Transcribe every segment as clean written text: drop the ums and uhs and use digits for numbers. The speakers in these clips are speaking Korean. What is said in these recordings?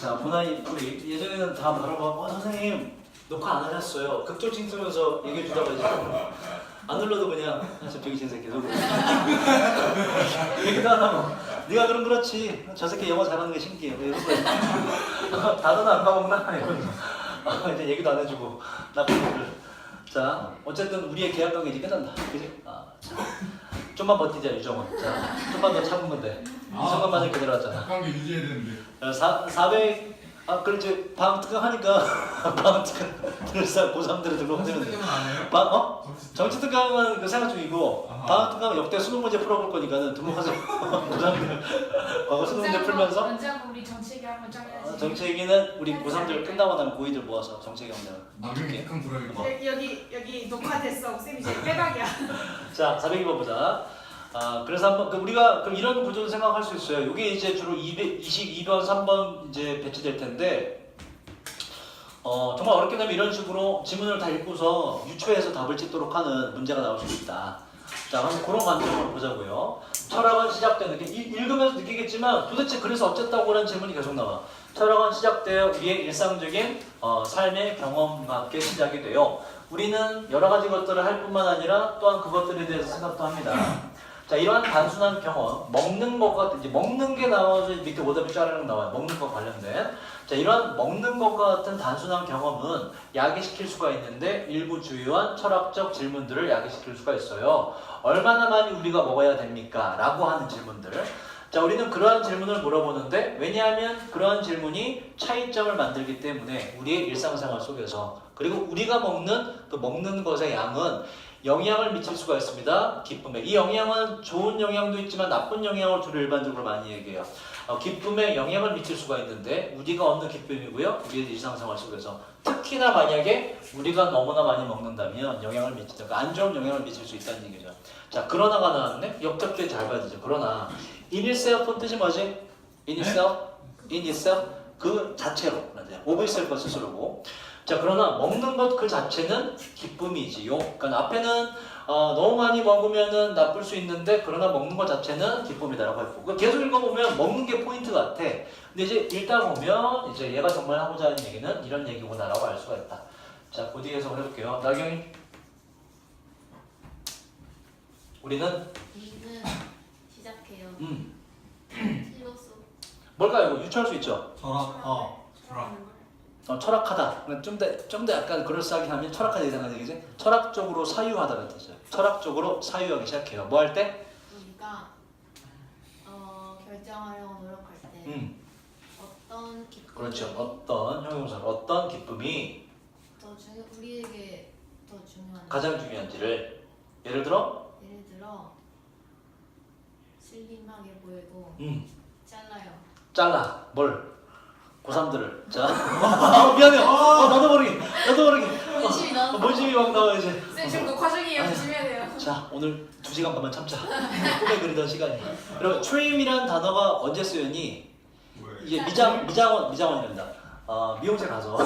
자, 보나이 우리 예전에는 다 바로 막 선생님 녹화 안 하셨어요. 극조칭 쓰면서 얘기해 주다가 이제 안 눌러도 그냥 저 병신 새끼 계속 얘기도 안 하고 네가 그럼 그렇지. 저 새끼 영어 잘하는 게 신기해. 이러고 단어는 안 까먹나? 이러면서 이제 얘기도 안 해주고 나쁜 놈들. 자, 어쨌든 우리의 계약 관계 이제 끝난다. 그지? 자, 좀만 버티자 유정원. 자, 좀만 더 참으면 돼. 이순간만에 그대로 왔잖아. 관계 유지해야 되는데. 400 그렇지 방학 특강 하니까 방학 특강 들을사 고3들을 들어오면 되는데 정치 안 해요? 정치 특강은 그 생각 중이고 아하. 방학 특강은 역대 수능 문제 풀어볼 거니까는 등록하서 고3들 수능 문제 풀면서 언제하고 우리 정치 얘기 한번 짜야지. 정치 얘기는 우리 고3들 끝나고 나면 고2들 모아서 정치 얘기 한번 나중에 북한 불어야겠다. 여기 녹화됐어. 쌤 이제 빼박이야. 자 402번 보자. 그래서 한번 우리가 그럼 이런 구조를 생각할 수 있어요. 이게 이제 주로 22번, 3번 이제 배치될 텐데 정말 어렵게 되면 이런 식으로 지문을 다 읽고서 유추해서 답을 짓도록 하는 문제가 나올 수 있다. 자, 그럼 그런 관점으로 보자고요. 철학은 시작되는 게 읽으면서 느끼겠지만 도대체 그래서 어쨌다고 라는 질문이 계속 나와. 철학은 시작되어 우리의 일상적인 삶의 경험과 함께 시작이 돼요. 우리는 여러 가지 것들을 할 뿐만 아니라 또한 그것들에 대해서 생각도 합니다. 자, 이러한 단순한 경험, 먹는 것과 같은, 이제 먹는 게 나와서 밑에 오답이 짜르륵 나와요. 먹는 것 관련된. 자, 이러한 먹는 것과 같은 단순한 경험은 야기시킬 수가 있는데 일부 주요한 철학적 질문들을 야기시킬 수가 있어요. 얼마나 많이 우리가 먹어야 됩니까? 라고 하는 질문들. 자, 우리는 그러한 질문을 물어보는데 왜냐하면 그러한 질문이 차이점을 만들기 때문에 우리의 일상생활 속에서 그리고 우리가 먹는 그 먹는 것의 양은 영향을 미칠 수가 있습니다. 기쁨에. 이 영향은 좋은 영향도 있지만 나쁜 영향을 주로 일반적으로 많이 얘기해요. 기쁨에 영향을 미칠 수가 있는데 우리가 얻는 기쁨이고요. 우리의 일상생활 속에서 특히나 만약에 우리가 너무나 많이 먹는다면 영향을 미친다. 안 좋은 영향을 미칠 수 있다는 얘기죠. 자, 그러나가 나왔네. 역접주에 잘 봐야 되죠. 그러나 in itself는 뜻이 뭐지? in itself, in itself 그 자체로. of itself 스스로고. 자, 그러나 먹는 것 그 자체는 기쁨이지요. 그러니까 앞에는 너무 많이 먹으면은 나쁠 수 있는데 그러나 먹는 것 자체는 기쁨이다라고 했고 그러니까 계속 읽어보면 먹는 게 포인트 같아. 근데 이제 읽다 보면 이제 얘가 정말 하고자 하는 얘기는 이런 얘기구나라고 알 수가 있다. 자, 그 뒤에 해석을 해볼게요. 나경이 우리는 시작해요. 필로소. 뭘까요? 이거 유추할 수 있죠? 철학. 철학하다. 좀 더 약간 그럴싸하게 하면 철학하다 이상한 얘기지? 철학적으로 사유하다는 뜻이에요. 철학적으로 사유하기 시작해요. 뭐 할 때? 우리가 결정하려고 노력할 때 어떤 기쁨이 그렇죠. 어떤 형용사로 어떤 기쁨이 우리에게 더 중요한지 가장 중요한지를 예를 들어 슬림하게 보이고 잘라요. 잘라. 뭘? 고3들을. 자. 미안해요. 나도 모르게. 본심이 나왔어. 본심이 막 나와 이제. 쌤 지금 녹화 중이에요. 조심해야 돼요. 자, 오늘 2시간 반만 참자. 꿈에 그리던 시간이. 그리고 트림이란 단어가 언제 쓰였니? 이게 미장원이란다. 미용실 가서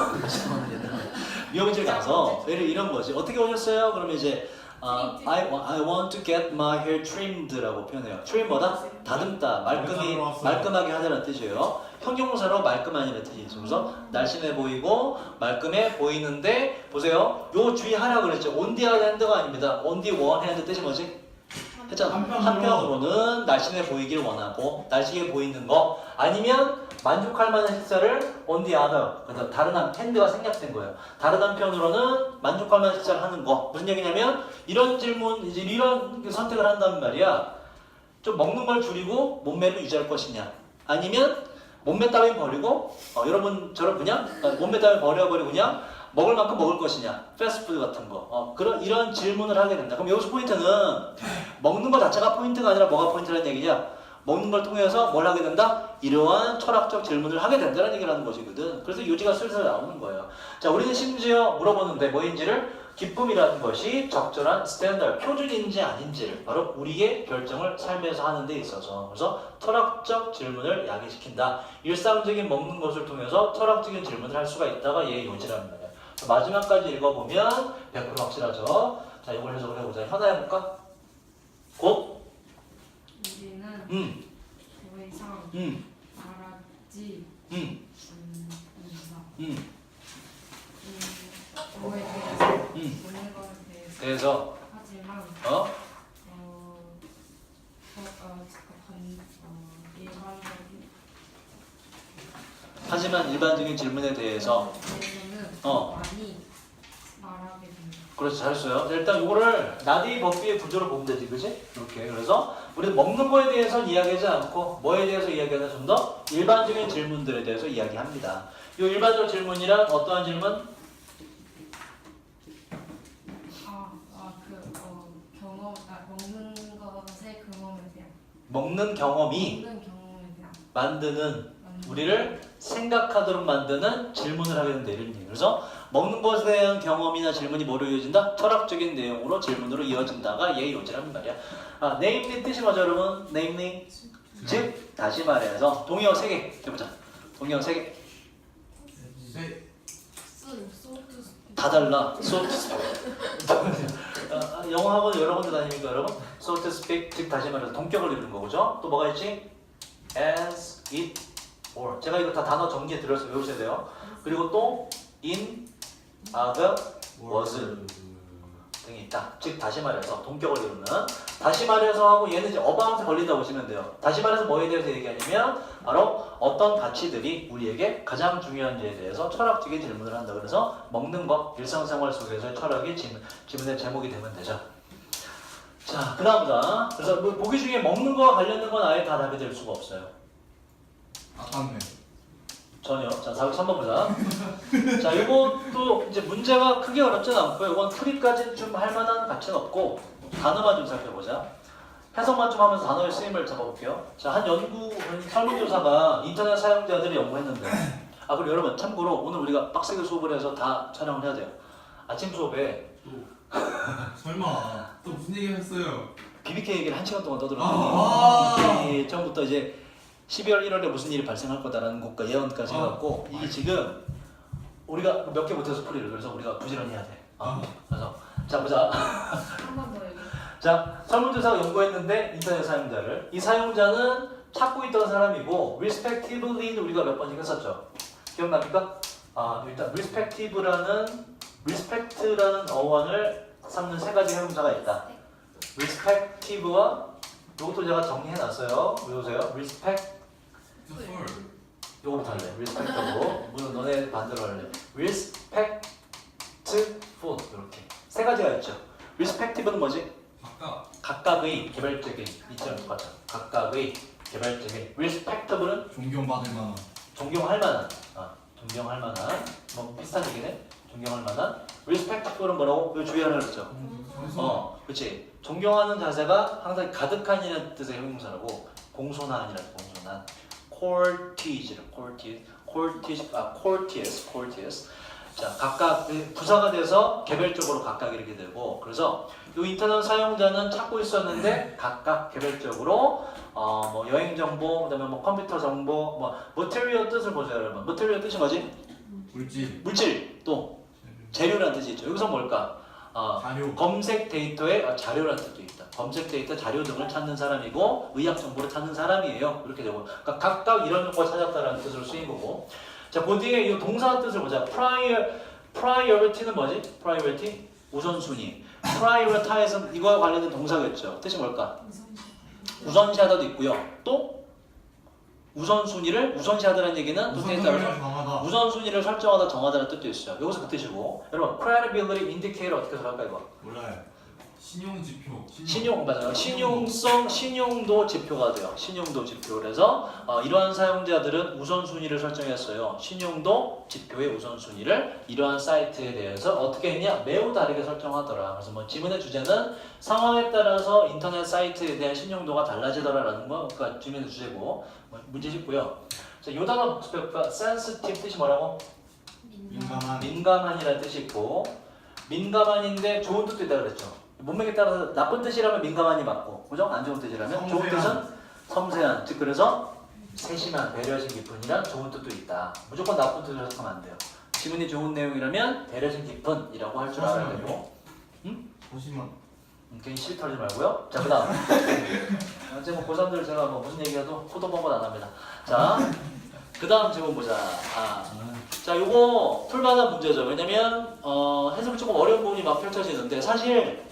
미용실 가서 이런 거지. 어떻게 오셨어요? 그러면 이제 I want to get my hair trimmed 라고 표현해요. trim 뭐다? 다듬다, 말끔하게 하다는 뜻이에요. 형용사로 말끔하니라는 뜻이 있어요. 그래서 날씬해 보이고 말끔해 보이는데 보세요. 요 주의하라 그랬죠. on the other hand가 아닙니다. on the one hand 뜻이 뭐지? 했잖아. 한편으로는 날씬해 보이길 원하고 날씬해 보이는 거 아니면 만족할 만한 식사를 on the other 그래서 다른 한 핸드가 생략된 거예요. 다른 한편으로는 만족할 만한 식사를 하는 거 무슨 얘기냐면 이런 질문 이제 이런 선택을 한다는 말이야. 좀 먹는 걸 줄이고 몸매를 유지할 것이냐 아니면 몸매 따윈 버리고 여러분처럼 그냥 몸매 따윈 버려버리고 그냥 먹을 만큼 먹을 것이냐 패스트푸드 같은 거 이런 질문을 하게 된다. 그럼 여기서 포인트는 먹는 것 자체가 포인트가 아니라 뭐가 포인트라는 얘기냐 먹는 걸 통해서 뭘 하게 된다? 이러한 철학적 질문을 하게 된다는 얘기를 하는 것이거든. 그래서 요지가 슬슬 나오는 거예요. 자, 우리는 심지어 물어보는데 뭐인지를 기쁨이라는 것이 적절한 스탠다드, 표준인지 아닌지를 바로 우리의 결정을 삶에서 하는 데 있어서 그래서 철학적 질문을 야기시킨다. 일상적인 먹는 것을 통해서 철학적인 질문을 할 수가 있다가 얘의 요지라는 거예요. 마지막까지 읽어보면 100% 확실하죠. 자, 이걸 해석을 해보자. 현아 해볼까? 곧? 우리는 더 이상 말하지 그래서 하지만 어? 일반적인 하지만 일반적인 질문에 대해서 어. 많이 말하게 됩니다. 그렇지, 잘했어요. 자, 일단 이거를 나디 버피의 구조를 보면 되지, 그지? 이렇게. 그래서 우리 먹는 거에 대해서는 이야기하지 않고 뭐에 대해서 이야기하는 좀 더 일반적인 질문들에 대해서 이야기합니다. 이 일반적 질문이란 어떠한 질문? 먹는 것의 경험에 대한 먹는 경험이 만드는 우리를 생각하도록 만드는 질문을 하게 된다 이런 얘기. 그래서 먹는 것에 대한 경험이나 질문이 뭐로 이어진다? 철학적인 내용으로 질문으로 이어진다가 얘의 요지라는 말이야. namely 뜻이 뭐죠, 여러분? namely 즉 다시 말해서 동의어 3개 해보자. 동의어 3개 다 달라. so to speak. 영어 학원 여러 군데 다니니까 여러분 so to speak 즉 다시 말해서 동격을 이루는 거죠. 또 뭐가 있지? as it or 제가 이거 다 단어 정리해 드려서 외우셔야 돼요. 그리고 또 in other words 등이 있다. 즉 다시 말해서 동격을 이루는 다시 말해서 하고 얘는 이제 어바웃에 걸린다 보시면 돼요. 다시 말해서 뭐에 대해서 얘기하냐면 바로 어떤 가치들이 우리에게 가장 중요한지에 대해서 철학적인 질문을 한다. 그래서 먹는 것 일상생활 속에서의 철학이 질문의 제목이 되면 되죠. 자, 그 다음보다 그래서 뭐 보기 중에 먹는 거와 관련된 건 아예 다 답이 될 수가 없어요. 아깝네. 전혀. 자, 3번 보자. 자, 이것도 이제 문제가 크게 어렵진 않고요. 이건 풀이까지는 좀 할 만한 가치는 없고 단어만 좀 살펴보자. 해석만 좀 하면서 단어의 쓰임을 잡아볼게요. 자, 한 설문조사가 인터넷 사용자들이 연구했는데 그리고 여러분 참고로 오늘 우리가 빡세게 수업을 해서 다 촬영을 해야 돼요. 아침 수업에 설마 또 무슨 얘기 했어요? BBK 얘기를 1시간 동안 떠들었거든요. 아. 처음부터 이제 12월 1월에 무슨 일이 발생할 거다라는 것과 예언까지 해갖고 이게 지금 우리가 몇 개 못해서 풀이를 그래서 우리가 부지런히 해야 돼. 그래서 자 보자. 한 번 더 얘기. 자, 설문조사가 연구했는데 인터넷 사용자를 이 사용자는 찾고 있던 사람이고 respectively는 우리가 몇 번씩 했었죠. 기억납니까? 일단 respect라는 어원을 삼는 3가지 형용사가 있다. respective와 이것도 제가 정리해놨어요. 외우세요. respect 요거부터 할래. respect하고 물론 너네 반대로 할래. respectful 이렇게 3가지가 있죠. respective는 뭐지? 각각의 개별적인 이점 똑같아. 각각의 개별적인 respectable은 존경받을 만한. 존경할 만한 존경할 만한 뭐 비슷한 얘기네. 존경할 만한 respectful은 뭐라고? 그 주의하라 그랬죠. 그렇지. 존경하는 자세가 항상 가득한이라는 뜻의 형용사라고 공손한이라는 공손한 courteous. 자, 각각 부사가 돼서 개별적으로 각각 이렇게 되고 그래서 이 인터넷 사용자는 찾고 있었는데 각각 개별적으로 뭐 여행 정보, 그다음에 뭐 컴퓨터 정보, 뭐 material 뜻을 보세요, 여러분. material 뜻이 뭐지? 물질 또 재료라는 뜻이 있죠. 여기서 뭘까? 자료. 검색 데이터에 자료라는 뜻도 있다. 검색 데이터 자료 등을 찾는 사람이고 의학 정보를 찾는 사람이에요. 이렇게 되고 그러니까 각각 이런 정보를 찾았다라는 뜻으로 쓰인 거고. 자, 그 뒤에 이 동사 뜻을 보자. priority는 뭐지? priority 우선순위. prioritize는 이거와 관련된 동사겠죠. 뜻이 뭘까? 우선시하다도 있고요. 또 우선순위를 우선시하다는 얘기는 또 뜻에 따라서 우선순위를 설정하다 정하다는 뜻도 있어요. 여기서 그 뜻이고 여러분 credibility indicator 어떻게 해석할까 이거? 몰라요. 신용지표. 신용 맞아요. 신용성 신용도 지표가 돼요. 신용도 지표. 그래서 이러한 사용자들은 우선순위를 설정했어요. 신용도 지표의 우선순위를 이러한 사이트에 대해서 어떻게 했냐? 매우 다르게 설정하더라. 그래서 뭐 지문의 주제는 상황에 따라서 인터넷 사이트에 대한 신용도가 달라지더라라는 거가 지문의 주제고 문제 싶고요. 자, 요 단어 복습해볼까? sensitive 뜻이 뭐라고? 민감한이라는 뜻이 있고 민감한인데 좋은 뜻도 있다 그랬죠. 문맥에 따라서 나쁜 뜻이라면 민감한이 맞고, 그죠? 안 좋은 뜻이라면 좋은 뜻은 섬세한. 즉 그래서 세심한, 배려심 깊은이란 좋은 뜻도 있다. 무조건 나쁜 뜻을 해석하면 안 돼요. 지문이 좋은 내용이라면 배려심 깊은이라고 할 줄 알아야 되고. 보시면 괜히 시비 털지 말고요. 자, 그다음. 이제 뭐 고3들 제가 뭐 무슨 얘기해도 포도 번 건 안 합니다. 자, 그다음 제목 보자. 자, 요거 풀만한 문제죠. 왜냐면 해석이 조금 어려운 부분이 막 펼쳐지는데 사실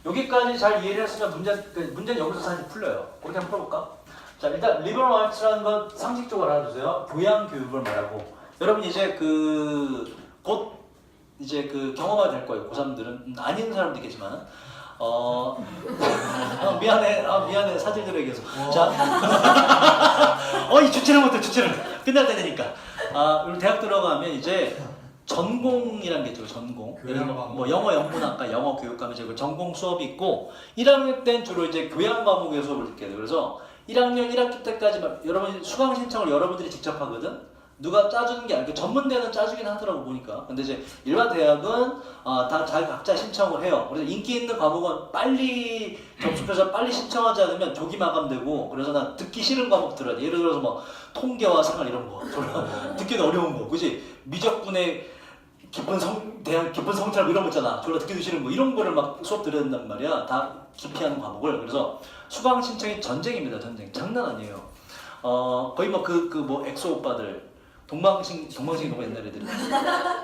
여기까지 잘 이해를 했으면 문제는 여기서 사실 풀려요. 그렇게 한번 풀어볼까? 자, 일단 리버럴 아츠라는 건 상식적으로 알아두세요. 교양 교육을 말하고 여러분 이제 곧 이제 경험하게 될 거예요. 고3들은 아닌 사람도 있겠지만 미안해 사질들에 의해서. 자, 이 주체를 못해 주체를 끝날 때 되니까. 우리 대학 들어가면 이제 전공이라는 게 있죠. 전공. 예를 들어 뭐 영어 영문학과 영어 교육과면 이제 그 전공 수업이 있고 1학년 때는 주로 이제 교양 과목의 수업을 듣게 돼요. 그래서 1학년 1학기 때까지 여러분 수강 신청을 여러분들이 직접 하거든. 누가 짜주는 게 아니고 전문대는 짜주긴 하더라고 보니까. 근데 이제 일반 대학은 다 각자 신청을 해요. 그래서 인기 있는 과목은 빨리 접속해서 빨리 신청하지 않으면 조기 마감되고. 그래서 나 듣기 싫은 과목 들어야 돼. 예를 들어서 뭐 통계와 생활 이런 거 졸라 듣기도 어려운 거, 그지? 미적분의 깊은 성찰 이런 거 있잖아. 졸라 듣기도 싫은 거 이런 거를 막 수업 들어야 된단 말이야. 다 기피하는 과목을. 그래서 수강 신청이 전쟁입니다. 전쟁. 장난 아니에요. 거의 뭐 엑소 오빠들. 동방신 너무 옛날 애들.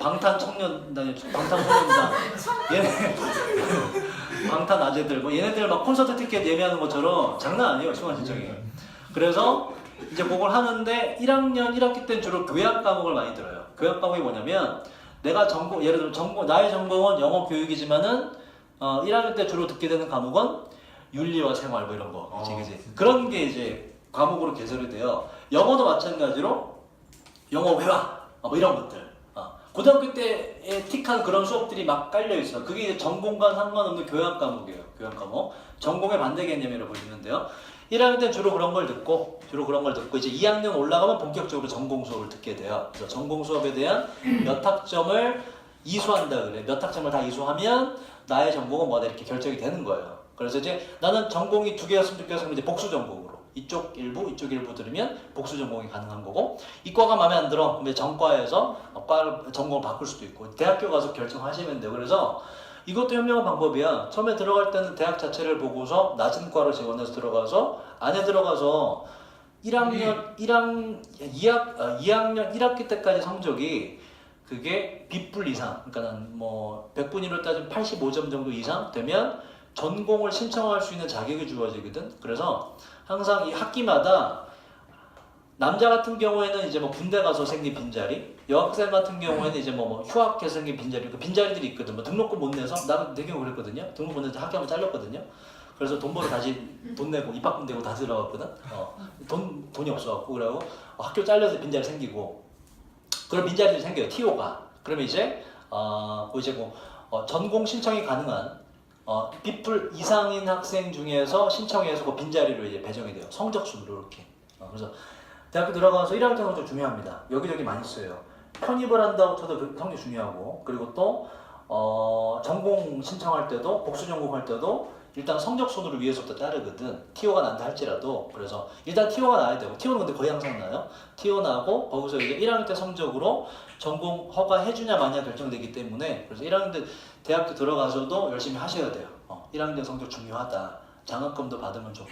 방탄소년단 얘네 방탄 아재들 뭐 얘네들 막 콘서트 티켓 예매하는 것처럼 장난 아니에요 수강 신청이. 그래서 이제 그걸 하는데 1학년 1학기 때는 주로 교양 과목을 많이 들어요. 교양 과목이 뭐냐면 내가 예를 들어 나의 전공은 영어 교육이지만은 1학년 때 주로 듣게 되는 과목은 윤리와 생활 뭐 이런 거. 그치? 그런 게 이제 과목으로 개설이 돼요. 영어도 마찬가지로 영어 회화 뭐 이런 것들. 고등학교 때에 틱한 그런 수업들이 막 깔려 있어. 그게 이제 전공과 상관없는 교양 과목이에요. 교양 과목. 전공의 반대 개념이라고 보시면 돼요. 1학년 때 주로 그런 걸 듣고 이제 2학년 올라가면 본격적으로 전공 수업을 듣게 돼요. 그래서 전공 수업에 대한 몇 학점을 이수한다 그래. 몇 학점을 다 이수하면 나의 전공은 뭐다 이렇게 결정이 되는 거예요. 그래서 이제 나는 전공이 2개였으면 좋겠으면 이제 복수 전공으로. 이쪽 일부 들으면 복수 전공이 가능한 거고, 이과가 마음에 안 들어 그러면 전과에서 전공을 바꿀 수도 있고 대학교 가서 결정하시면 돼요. 그래서 이것도 현명한 방법이야. 처음에 들어갈 때는 대학 자체를 보고서 낮은 과로 지원해서 들어가서 안에 들어가서 2학년 1학기 때까지 성적이 그게 B뿔 이상, 그러니까 뭐 100분위로 따지면 85점 정도 이상 되면 전공을 신청할 수 있는 자격이 주어지거든. 그래서 항상 이 학기마다 남자 같은 경우에는 이제 뭐 군대 가서 생긴 빈자리, 여학생 같은 경우에는 이제 뭐 휴학해서 생긴 빈자리, 그 빈자리들이 있거든. 뭐 등록금 못 내서 나는 내 경우 그랬거든요. 등록금 못 내서 학교 한번 잘렸거든요. 그래서 돈 벌어 다시 돈 내고 입학금 내고 다시 들어갔거든. 돈이 없어갖고 그러고 학교 잘려서 빈자리 생기고 그런 빈자리들이 생겨요. TO가. 그러면 이제 전공 신청이 가능한 B뿔 이상인 학생 중에서 신청해서 그 빈자리로 이제 배정이 돼요. 성적 순으로 이렇게. 그래서 대학교 들어가서 1학년 때 성적 중요합니다. 여기저기 많이 써요. 편입을 한다고 쳐도 그 성적 중요하고, 그리고 또 전공 신청할 때도 복수 전공할 때도 일단 성적 순으로 위에서부터 따르거든. TO가 난다 할지라도. 그래서 일단 TO가 나야 되고, TO는 근데 거의 항상 나요. TO 나고 거기서 이제 1학년 때 성적으로 전공 허가해주냐 마냐 결정되기 때문에, 그래서 1학년 때 대학교 들어가서도 열심히 하셔야 돼요. 1학년 때 성적 중요하다. 장학금도 받으면 좋고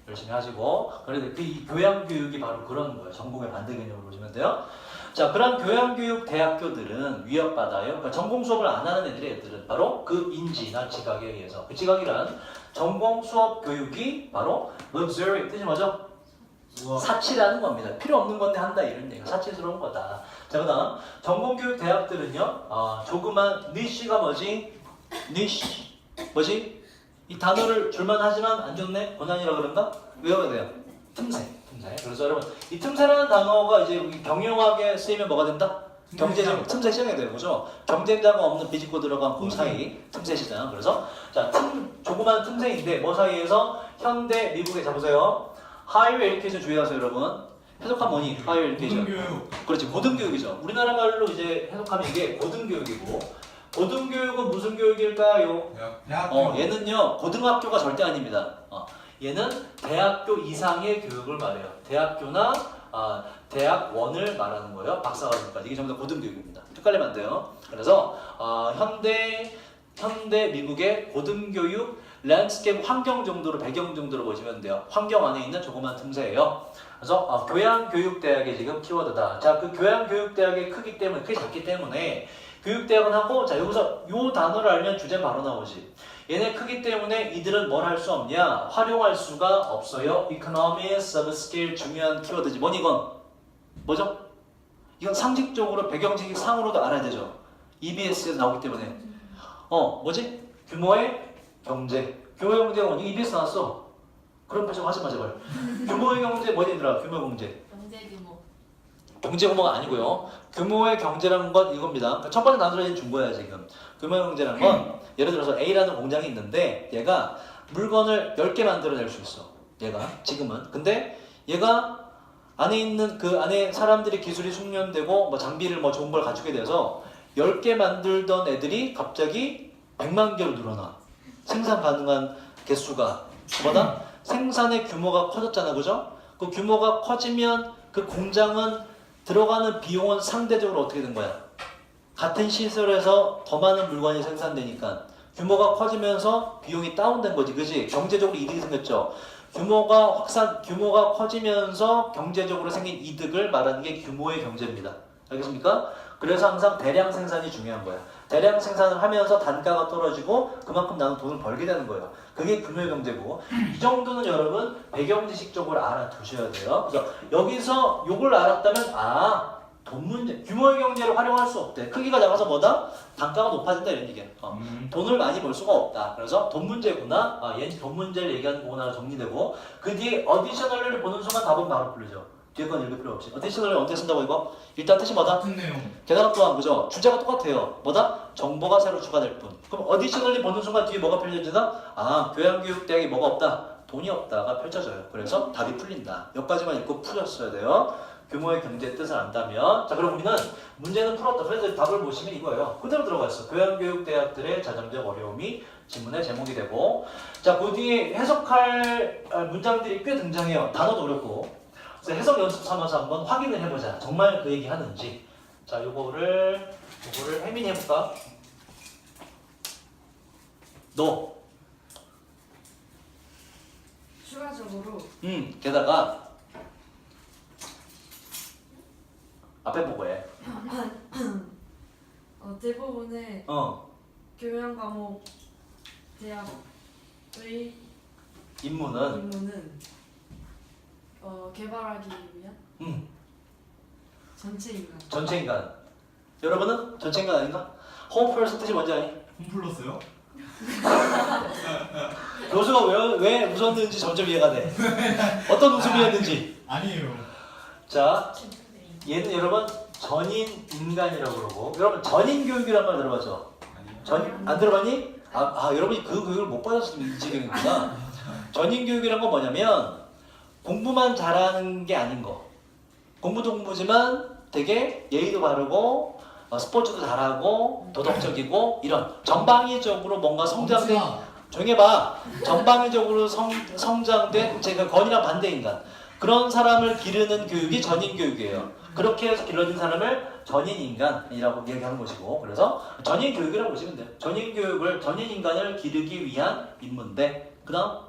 열심히 하시고. 그래서 이 교양교육이 바로 그런 거예요. 전공의 반대 개념으로 보시면 돼요. 자, 그런 교양교육 대학교들은 위협받아요. 그러니까 전공 수업을 안 하는 애들은 바로 그 인지나 지각에 의해서. 그 지각이란 전공 수업 교육이 바로 luxury, 뜻이 뭐죠? 사치라는 겁니다. 필요 없는 건데 한다 이런 얘기가 사치스러운 거다. 자, 그 다음 전공교육 대학들은요 조그만 니쉬가 뭐지? 니쉬 뭐지? 이 단어를 줄만하지만 안 좋네? 고난이라 그런가? 외워야 돼요. 틈새. 그래서 여러분 이 틈새라는 단어가 이제 경영학에 쓰이면 뭐가 된다? 경제적 틈새 시장이 되는 거죠. 경쟁자가 없는 비집고 들어간 그 사이 틈새 시장. 그래서 자, 조그만 틈새인데 뭐 사이에서 현대 미국에 잡으세요. 하이어 에듀케이션 주의하세요, 여러분. 해석하면 뭐니? 하이어 에듀케이션. 고등교육. 그렇지, 고등교육이죠. 우리나라 말로 이제 해석하면 이게 고등교육이고, 고등교육은 무슨 교육일까요? 대학교. 얘는요 고등학교가 절대 아닙니다. 얘는 대학교 이상의 교육을 말해요. 대학교나 대학원을 말하는 거예요. 박사과정까지. 이게 전부 다 고등교육입니다. 헷갈리면 안 돼요. 그래서 현대 미국의 고등교육 랜드스케이프 환경 정도로 배경 정도로 보시면 돼요. 환경 안에 있는 조그만 틈새예요. 그래서 교양교육대학의 지금 키워드다. 자, 그 교양교육대학의 크기 때문에 크기 작기 때문에 교육대학은 하고 자 여기서 요 단어를 알면 주제 바로 나오지. 얘네 크기 때문에 이들은 뭘 할 수 없냐? 활용할 수가 없어요. Economies of Scale 중요한 키워드지. 뭐니 이건? 뭐죠? 이건 상식적으로 배경지식 상으로도 알아야 되죠. EBS에서 나오기 때문에. 뭐지? 규모의 경제. 규모의 경제가 뭐니? EBS 나왔어. 그런 표정 하지 마 제발. 규모의 경제 뭐니 얘들아? 규모의 경제. 경제 규모. 경제 규모가 아니고요. 규모의 경제라는 건 이겁니다. 그러니까 첫 번째 단어를 준 거야 지금. 규모의 경제라는 건 예를 들어서 A라는 공장이 있는데 얘가 물건을 10개 만들어낼 수 있어. 얘가 지금은. 근데 얘가 안에 있는 그 안에 사람들이 기술이 숙련되고 뭐 장비를 뭐 좋은 걸 갖추게 돼서 10개 만들던 애들이 갑자기 100만 개로 늘어나. 생산 가능한 개수가 뭐다? 생산의 규모가 커졌잖아. 그죠? 그 규모가 커지면 그 공장은 들어가는 비용은 상대적으로 어떻게 된 거야? 같은 시설에서 더 많은 물건이 생산되니까 규모가 커지면서 비용이 다운된 거지, 그지? 경제적으로 이득이 생겼죠. 규모가 커지면서 경제적으로 생긴 이득을 말하는 게 규모의 경제입니다. 알겠습니까? 그래서 항상 대량 생산이 중요한 거야. 대량 생산을 하면서 단가가 떨어지고 그만큼 나는 돈을 벌게 되는 거예요. 그게 규모의 경제고 이 정도는 여러분 배경 지식적으로 알아두셔야 돼요. 그래서 여기서 요걸 알았다면 돈 문제, 규모의 경제를 활용할 수 없대. 크기가 작아서 뭐다? 단가가 높아진다 이런 얘기야. 돈을 많이 벌 수가 없다. 그래서 돈 문제구나. 얘는 돈 문제를 얘기하는 거구나 정리되고 그 뒤에 어디셔널을 보는 순간 답은 바로 풀리죠. 뒤에 건 읽을 필요 없이. 어디셔널을 언제 쓴다고 이거? 일단 뜻이 뭐다? 같은 내용. 게다가 또한 그죠? 주제가 똑같아요. 뭐다? 정보가 새로 추가될 뿐. 그럼 어디셔널리 보는 순간 뒤에 뭐가 펼쳐진다? 교양교육대학이 뭐가 없다? 돈이 없다가 펼쳐져요. 그래서 답이 풀린다. 여기까지만 읽고 풀렸어야 돼요. 규모의 경제의 뜻을 안다면. 자, 그럼 우리는 문제는 풀었다. 그래서 답을 보시면 이거예요. 그대로 들어가 있어. 교양교육대학들의 자정적 어려움이 지문의 제목이 되고. 자, 그 뒤에 해석할 문장들이 꽤 등장해요. 단어도 어렵고. 그래서 해석 연습 삼아서 한번 확인을 해보자. 정말 그 얘기 하는지. 자, 요거를 혜민이 해볼까? 너. 추가적으로 게다가 앞에 보고 해. 대부분의 교양 과목 대학의 임무는 임무는 개발하기 위한 전체 인간. 전체 인간. 여러분은 전체 인간 아닌가? 홈플러스 뜻이 뭔지 아니? 홈플러스요? 교수가 왜 웃었는지 점점 이해가 돼. 어떤 웃음이었는지. 아니에요. 자, 얘는 여러분 전인 인간이라고 그러고. 여러분 전인 교육이란 말 들어봤죠? 아니요. 안 들어봤니? 여러분이 그 교육을 못 받았을 이 지경이구나. 전인 교육이란 건 뭐냐면 공부만 잘하는 게 아닌 거. 공부도 공부지만 되게 예의도 바르고 스포츠도 잘하고 도덕적이고 이런 전방위적으로 뭔가 성장된 조용히 해봐. 전방위적으로 성장된 제가 건이랑 반대 인간 그런 사람을 기르는 교육이 전인 교육이에요. 그렇게 해서 길러진 사람을 전인 인간이라고 얘기하는 것이고 그래서 전인 교육이라고 보시면 돼요. 전인 인간을 기르기 위한 임무인데 그다음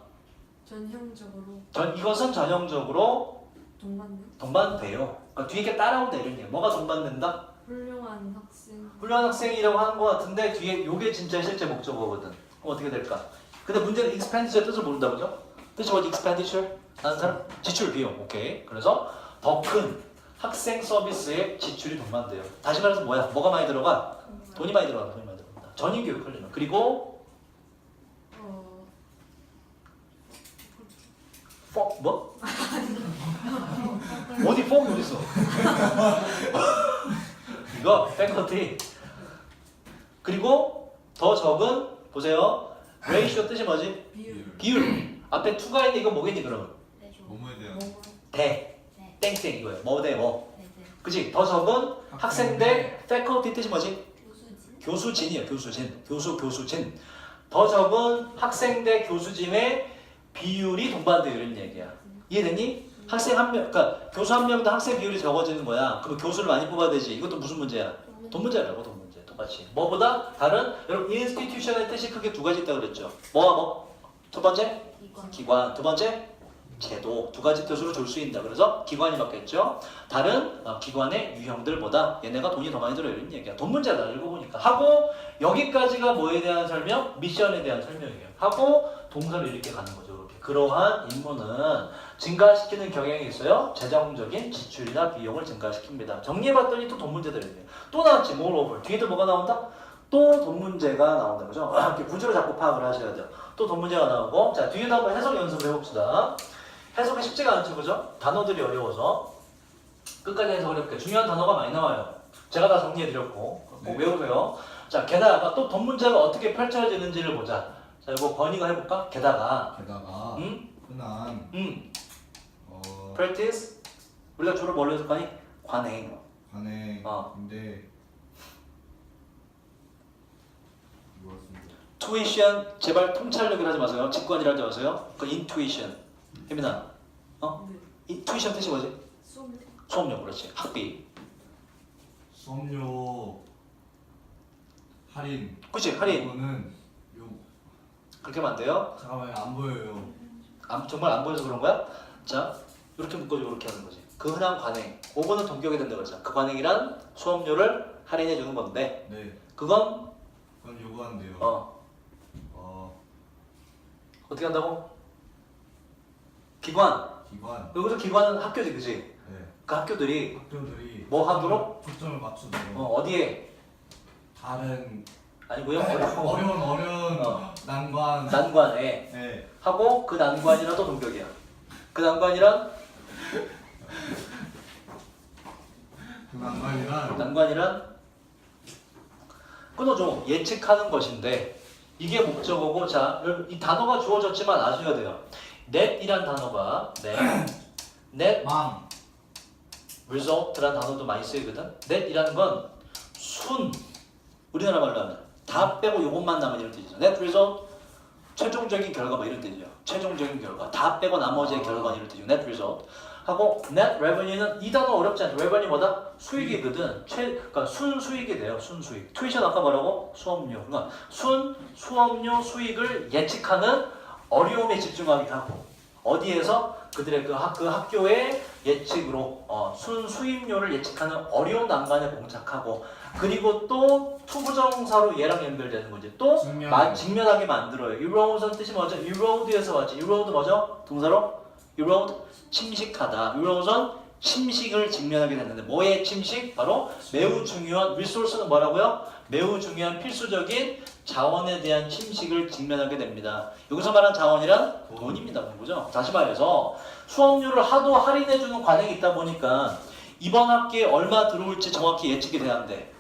전형적으로 이것은 전형적으로 동반된 동반돼요. 그러니까 뒤에 이렇게 따라온다 이런 얘기야. 뭐가 동반된다? 훌륭한 학생. 훌륭한 학생이라고 하는 것 같은데 뒤에 요게 진짜 실제 목적어거든. 그럼 어떻게 될까? 근데 문제는 expenditure 뜻을 모른다 그죠? 뜻이 뭐지? expenditure? 아는 사람? 지출 비용. 오케이. 그래서 더 큰 학생 서비스에 지출이 동반돼요. 다시 말해서 뭐야? 뭐가 많이 들어가? 돈이 많이 들어간다. 전인 교육 하려면. 그리고 뭐? 어디 퍽이 어디 있어? 이거 faculty. 그리고 더 적은 보세요. ratio 뜻이 뭐지? 비율. 앞에 to가 있는데 이거 뭐겠니 그러면? 뭐뭐에 대한. 대. 땡땡 이거예요. 뭐 대 뭐. 네. 그치? 더 적은 학생 대 faculty 뜻이 뭐지? 교수진. 교수진이에요. 교수진. 더 적은 학생 대 교수진의 비율이 동반돼요. 이런 얘기야. 이해됐니? 학생 한 명, 그러니까 교수 한 명당 학생 비율이 적어지는 거야. 그럼 교수를 많이 뽑아야 되지. 이것도 무슨 문제야? 돈 문제라고. 돈 문제. 똑같이. 뭐보다 다른 여러분 institution의 뜻이 크게 두 가지 있다고 그랬죠. 뭐와 뭐? 첫 번째 기관. 기관, 두 번째 제도. 두 가지 뜻으로 줄 수 있다. 그래서 기관이 맞겠죠. 다른 기관의 유형들보다 얘네가 돈이 더 많이 들어요. 이런 얘기야. 돈 문제다. 읽어보니까. 하고 여기까지가 뭐에 대한 설명? 미션에 대한 설명이에요. 하고 동사를 이렇게 가는 거죠. 이렇게. 그러한 임무는 증가시키는 경향이 있어요. 재정적인 지출이나 비용을 증가시킵니다. 정리해봤더니 또 돈 문제들이 있네요. 또 나왔지. moreover. 뒤에도 뭐가 나온다? 또 돈 문제가 나온다. 그죠? 이렇게 구조를 자꾸 파악을 하셔야 돼요. 또 돈 문제가 나오고. 자, 뒤에도 한번 해석 연습을 해봅시다. 해석이 쉽지가 않죠. 그죠? 단어들이 어려워서. 끝까지 해석을 해볼게요. 중요한 단어가 많이 나와요. 제가 다 정리해드렸고. 꼭 네. 외우세요. 자, 게다가 또 돈 문제가 어떻게 펼쳐지는지를 보자. 자, 이거 번이가 해볼까? 게다가. 흔한 practice. 우리가 주로 뭘로 해석하니? 관행. 관행인데 뭐였습니다. tuition. 제발 통찰력을 하지 마세요. 직관이라 하지 마세요. 그 intuition. 혜민아. 네. tuition 뜻이 뭐지? 수업료. 수업료. 그렇지. 학비. 수업료 할인. 그치? 할인. 이거는 그렇게 하면 안 돼요. 잠깐만요, 안 보여요. 정말 안 보여서 그런 거야? 자, 이렇게 묶어주고 이렇게 하는 거지. 그 흔한 관행. 5번은 동격이 된다고 그랬잖아. 그 관행이란 수업료를 할인해 주는 건데 네, 그건 그건 요구한대요. 어떻게 한다고? 기관. 기관. 여기서 기관은 학교지, 그지? 네, 그 학교들이 학교들이 뭐 하도록? 초점을 맞추도록 어디에? 다른 아니고요. 어려운 난관. 난관에 네, 하고 그 난관이라도 동격이야. 그 난관이란? 그 난관이란 끊어줘. 예측하는 것인데 이게 목적어고 자, 이 단어가 주어졌지만 아셔야 돼요. net이란 단어가 net 망. result란 단어도 많이 쓰이거든. net이라는 건 우리나라 말로 하면 다 빼고 요것만 남은 이런 뜻이죠. net result 최종적인 결과 뭐 이런 뜻이죠. 최종적인 결과 다 빼고 나머지의 결과 이런 뜻이죠. net result 하고 net revenue는 이 단어 어렵지 않죠. revenue 뭐다? 수익이거든. 그러니까 순수익이 돼요. 순수익. tuition 아까 뭐라고? 수업료. 그러니까 수업료 수익을 예측하는 어려움에 집중하기도 하고 어디에서 그들의 그 학교의 예측으로 순수입료를 예측하는 어려운 난관에 봉착하고 그리고 또 투부정사로 얘랑 연결되는 거지. 또 직면하게 만들어요. erode는 뜻이 뭐죠? erode에서 왔지. erode 뭐죠? 동사로? erode 침식하다. erosion 침식을 직면하게 됐는데 뭐의 침식? 바로 매우 중요한 resource는 뭐라고요? 매우 중요한 필수적인 자원에 대한 침식을 직면하게 됩니다. 여기서 말한 자원이란 돈입니다. 그죠? 다시 말해서 수업료를 하도 할인해주는 관행이 있다 보니까 이번 학기에 얼마 들어올지 정확히 예측이 돼야한데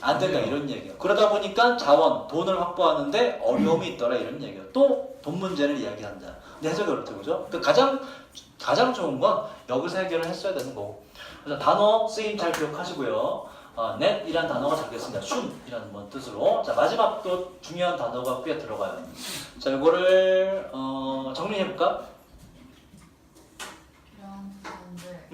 안 된다 이런 얘기예요. 그러다 보니까 자원, 돈을 확보하는데 어려움이 있더라 이런 얘기예요. 또 돈 문제를 이야기한다. 근데 해석이 어렵죠, 그죠? 그 가장 좋은 건 여기서 해결을 했어야 되는 거고. 그래서 단어 쓰임 잘 기억하시고요. net이란 단어가 잡겠습니다. 순이라는 뭐 뜻으로. 자, 마지막 또 중요한 단어가 꽤 들어가요. 자, 이거를 정리해볼까? 이런 부분들.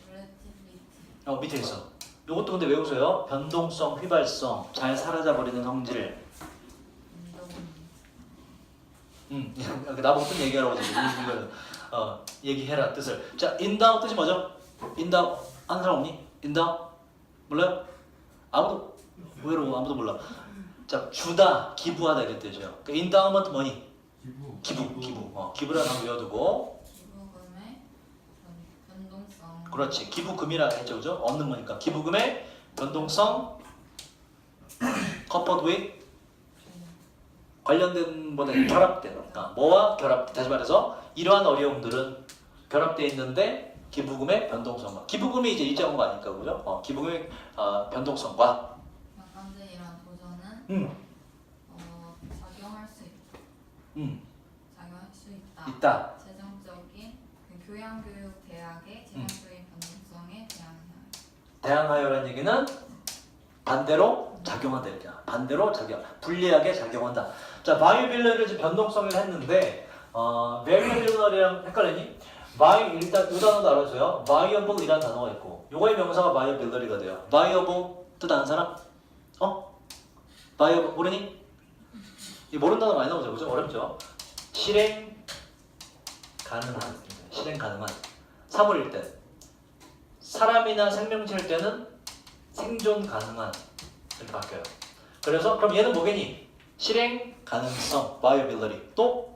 relativity. 밑에 있어. 이것도 근데 외우세요. 변동성, 휘발성, 잘 사라져버리는 성질. 나보고 또 얘기하라고 하지. 이거는 얘기해라 뜻을. 자, 인다운 뜻이 뭐죠? 인다운 아는 사람 없니? 인다운 몰라요? 아무도 의외로 아무도 몰라. 자, 주다, 기부하다 이런 뜻이에요. 그러니까 인다운먼트 뭐니? 기부. 기부라는 거 외워두고. 기부금의 변동성. 그렇지. 기부금이라 했죠, 그죠? 얻는 거니까. 기부금의 변동성. coupled with 관련된 뭐든 결합된 뭐와 결합. 다시 말해서 이러한 어려움들은 결합되어 있는데 기부금의 변동성과 기부금이 이제 일정한 거 아닐까 그죠? 기부금의 변동성과 약간의 이런 도전은 작용할 수 있다. 재정적인 그 교양교육 대학의 재정적인 변동성에 대항하여라는 얘기는 반대로 작용한다 이렇게. 반대로 작용, 불리하게 작용한다. 자, 바이오빌러를 지금 변동성을 했는데 베리어빌러랑 헷갈리니? 일단 이 단어도 알아주세요. viable이라는 단어가 있고 요거의 명사가 viability가 돼요. viable 뜻 아는 사람? viable 모르니? 이 모르는 단어 많이 나오죠, 그죠? 어렵죠? 실행 가능한. 실행 가능한. 사물일 때. 사람이나 생명체일 때는 생존 가능한. 이렇게 바뀌어요. 그래서 그럼 얘는 뭐겠니? 실행 가능성, viability. 또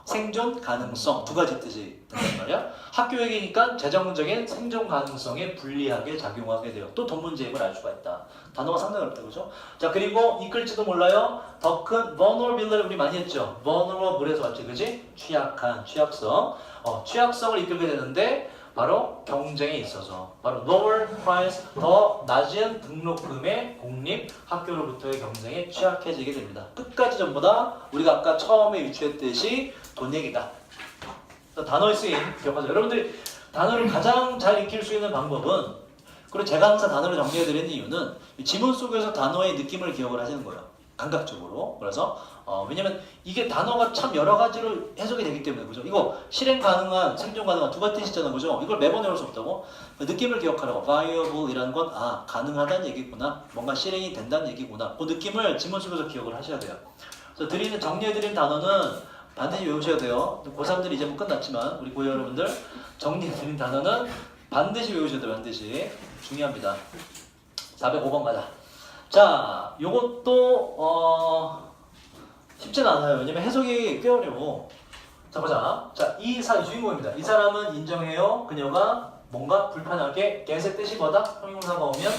생존 가능성. 두 가지 뜻이 된단 말이야. 학교 얘기니까 재정적인 생존 가능성에 불리하게 작용하게 돼요. 또 돈 문제임을 알 수가 있다. 단어가 상당히 어렵다, 그죠? 자, 그리고 이끌지도 몰라요. 더 큰 vulnerability 우리 많이 했죠. vulnerable에서 왔지, 그지? 취약한, 취약성. 취약성을 이끌게 되는데 바로 경쟁에 있어서 바로 lower price, 더 낮은 등록금의 공립 학교로부터의 경쟁에 취약해지게 됩니다. 끝까지 전부 다 우리가 아까 처음에 유추했듯이 돈 얘기다. 단어의 쓰임 기억하세요. 여러분들이 단어를 가장 잘 익힐 수 있는 방법은, 그리고 제가 항상 단어를 정리해드리는 이유는 지문 속에서 단어의 느낌을 기억을 하시는 거예요. 감각적으로. 그래서 왜냐면 이게 단어가 참 여러 가지로 해석이 되기 때문에, 그죠? 이거 실행 가능한, 생존 가능한 두 가지 뜻이잖아, 그죠? 이걸 매번 외울 수 없다고? 느낌을 기억하라고. viable이라는 건 가능하다는 얘기구나. 뭔가 실행이 된다는 얘기구나. 그 느낌을 지문 속에서 기억을 하셔야 돼요. 그래서 정리해드린 단어는 반드시 외우셔야 돼요. 고3들이 이제 뭐 끝났지만 우리 고 여러분들 정리해드린 단어는 반드시 외우셔야 돼요. 반드시. 중요합니다. 405번 가자. 자, 요것도 쉽진 않아요. 왜냐면 해석이 꽤 어려워. 자, 보자. 자, 이 주인공입니다. 이 사람은 인정해요. 그녀가 뭔가 불편하게 get의 뜻이 뭐다? 형용사가 오면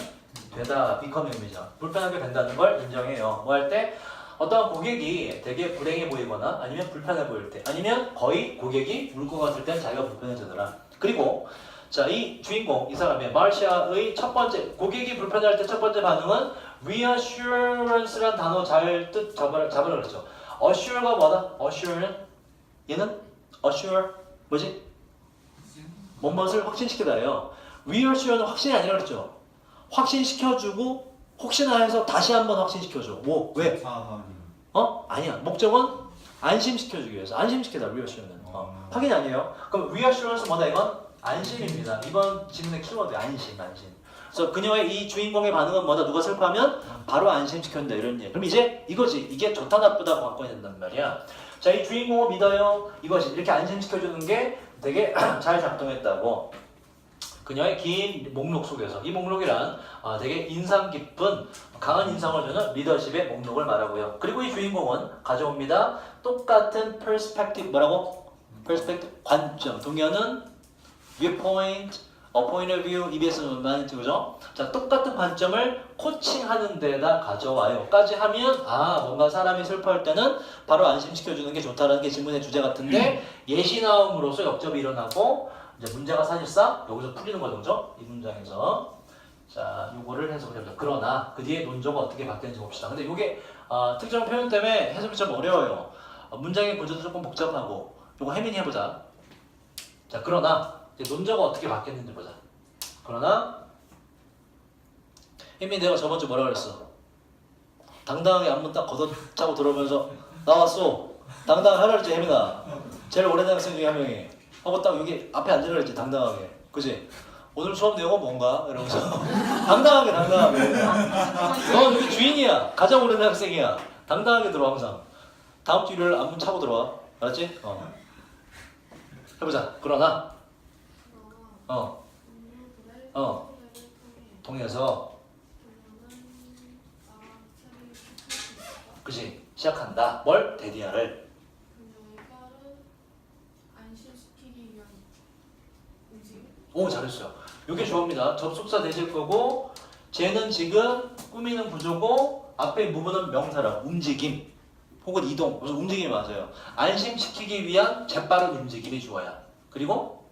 되다. becoming이죠. 불편하게 된다는 걸 인정해요. 뭐 할 때? 어떤 고객이 되게 불행해 보이거나 아니면 불편해 보일 때, 아니면 거의 고객이 울 것 같을 땐 자기가 불편해지더라. 그리고 자, 이 주인공, 이 사람의 마르샤의 첫 번째, 고객이 불편할 때 첫 번째 반응은 reassurance란 단어 잘 뜻 잡으라 그랬죠. assure가 뭐다? assure는 얘는 assure 뭐지? 뭔것을 확신시키다예요. reassure는 확신이 아니라 그랬죠. 확신시켜주고 혹시나 해서 다시 한번 확신시켜줘. 뭐 왜? 아니야. 목적은 안심시켜주기 위해서. 안심시키다 reassure는. 확인이 아니에요. 그럼 reassurance 뭐다 이건? 안심입니다. 이번 질문의 키워드 안심. 그래서 그녀의 이 주인공의 반응은 뭐다? 누가 슬퍼하면 바로 안심시켰다 이런 얘기. 그럼 이제 이거지. 이게 좋다 나쁘다고 바꿔야 된단 말이야. 자, 이 주인공을 믿어요. 이것이 이렇게 안심시켜주는 게 되게 잘 작동했다고. 그녀의 긴 목록 속에서, 이 목록이란 되게 인상 깊은 강한 인상을 주는 리더십의 목록을 말하고요. 그리고 이 주인공은 가져옵니다. 똑같은 perspective, 뭐라고? perspective, 관점. 동의어는 viewpoint, point of view, EBS는 많이 뜨죠. 자, 똑같은 관점을 코칭하는 데다 가져와요. 까지 하면 뭔가 사람이 슬퍼할 때는 바로 안심시켜주는 게 좋다라는 게 질문의 주제 같은데 예시 나옴으로써 역접이 일어나고 이제 문제가 사실상 여기서 풀리는 거죠, 그죠? 이 문장에서. 자, 요거를 해석을 해보자. 그러나 그 뒤에 논조가 어떻게 바뀌는지 봅시다. 근데 요게 특정 표현 때문에 해석이 좀 어려워요. 문장의 구조도 조금 복잡하고. 요거 혜민이 해보자. 자, 그러나 이제 논조가 어떻게 바뀌었는지 보자. 그러나 혜민이 내가 저번 주 뭐라 그랬어? 당당하게 안문 딱 걷어차고 들어오면서 나왔어. 당당하게 하라 그랬지, 혜민아. 제일 오래된 학생 중에 한 명이. 하고 딱 여기 앞에 앉으라 그랬지, 당당하게. 그지? 오늘 수업 내용은 뭔가? 이러면서 당당하게 너 여기 주인이야. 가장 오래된 학생이야. 당당하게 들어와 항상. 다음 주 일요일 안문 차고 들어와. 알았지? 해보자. 그러나 통해서 그지? 시작한다. 뭘? 데디아를. 오, 잘했어요. 이게 주어입니다. 접속사 되실 거고 쟤는 지금 꾸미는 구조고 앞에 부분은 명사라. 움직임 혹은 이동. 그래서 움직임이 맞아요. 안심시키기 위한 재빠른 움직임이 주어야. 그리고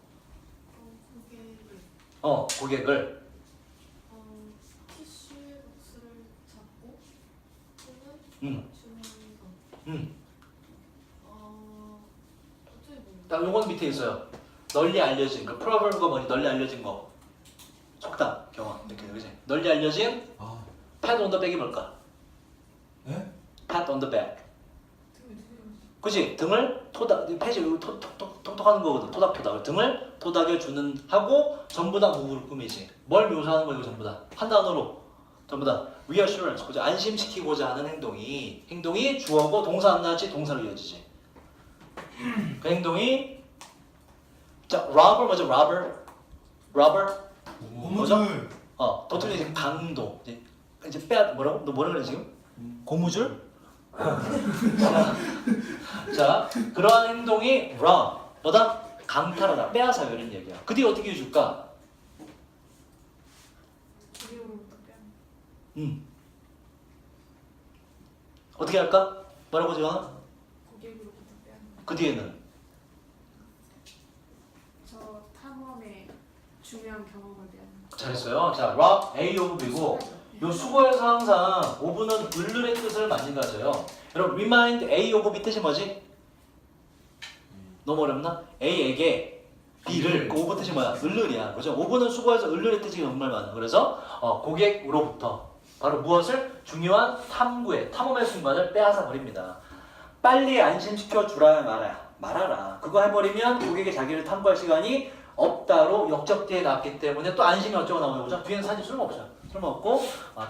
고객을 티슈 박스를 잡고 또는 주는 거. 딱 요건 밑에 있어요. 널리 알려진 거. proverb가 뭐니? 널리 알려진 거. 속담, 경험. 이렇게 그지? 널리 알려진 pat on the back이 뭘까? 네? pat on the back. 그지? 등을 패지 톡톡하는 거거든. 토닥토닥. 등을 토닥여 주는 하고 전부 다 무구를 꾸미지. 뭘 묘사하는 거예요, 전부 다? 한 단어로 전부 다 reassurance, 그죠? 안심시키고자 하는 행동이 주어고 동사 안 나왔지? 동사로 이어지지. 그 행동이 자, robber 뭐죠? robber 고무줄. 도트리 이제 강도 이제 빼 뭐라고? 너 뭐라 그래 지금? 고무줄? 자, 그러한 행동이 rob 뭐다? 강탈하다, 빼앗아요 이런 얘기야. 그 뒤에 어떻게 해줄까? 고객으로부터 빼앗는. 어떻게 할까? 뭐라고 지원아? 고객으로부터 빼앗는. 그 뒤에는 저 탐험의 중요한 경험을 빼앗는. 잘했어요. 자, rob A of B고 요 수거에서 항상 of는 을의 뜻을 많이 가져요. 여러분 remind A of B 뜻이 뭐지? 너무 어렵나? A에게 B를 그 of 뜻이 뭐야? 을이야. 그죠? of는 수거에서 을의 뜻이 정말 많아. 그래서 고객으로부터 바로 무엇을? 중요한 탐험의 순간을 빼앗아 버립니다. 빨리 안심시켜 주라 말아라. 그거 해버리면 고객이 자기를 탐구할 시간이 없다로 역적대에 나왔기 때문에 또 안심이 어쩌고 나오는 거죠? 뒤에는 사실 쓸모없고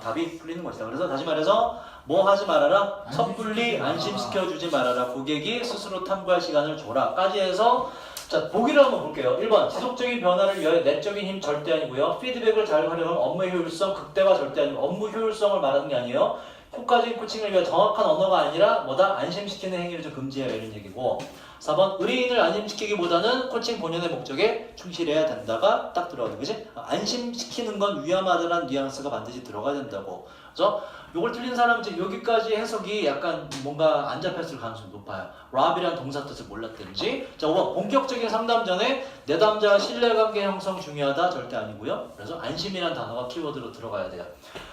답이 풀리는 것이다. 그래서 다시 말해서 뭐 하지 말아라? 섣불리 안심시켜주지 말아라. 고객이 스스로 탐구할 시간을 줘라까지 해서 자, 보기를 한번 볼게요. 1번 지속적인 변화를 위하여 내적인 힘 절대 아니고요. 피드백을 잘 활용하면 업무의 효율성, 극대화 절대 아니고 업무 효율성을 말하는 게 아니에요. 효과적인 코칭을 위해 정확한 언어가 아니라 뭐다? 안심시키는 행위를 좀 금지해라 이런 얘기고 4번 의뢰인을 안심시키기보다는 코칭 본연의 목적에 충실해야 된다가 딱 들어가는 거지? 안심시키는 건 위험하다는 뉘앙스가 반드시 들어가야 된다고. 그래서 요걸 틀린 사람은 지금 여기까지 해석이 약간 뭔가 안 잡혔을 가능성이 높아요. rob이라는 동사 뜻을 몰랐든지. 자, 5번 본격적인 상담 전에 내담자와 신뢰관계 형성 중요하다 절대 아니고요. 그래서 안심이라는 단어가 키워드로 들어가야 돼요.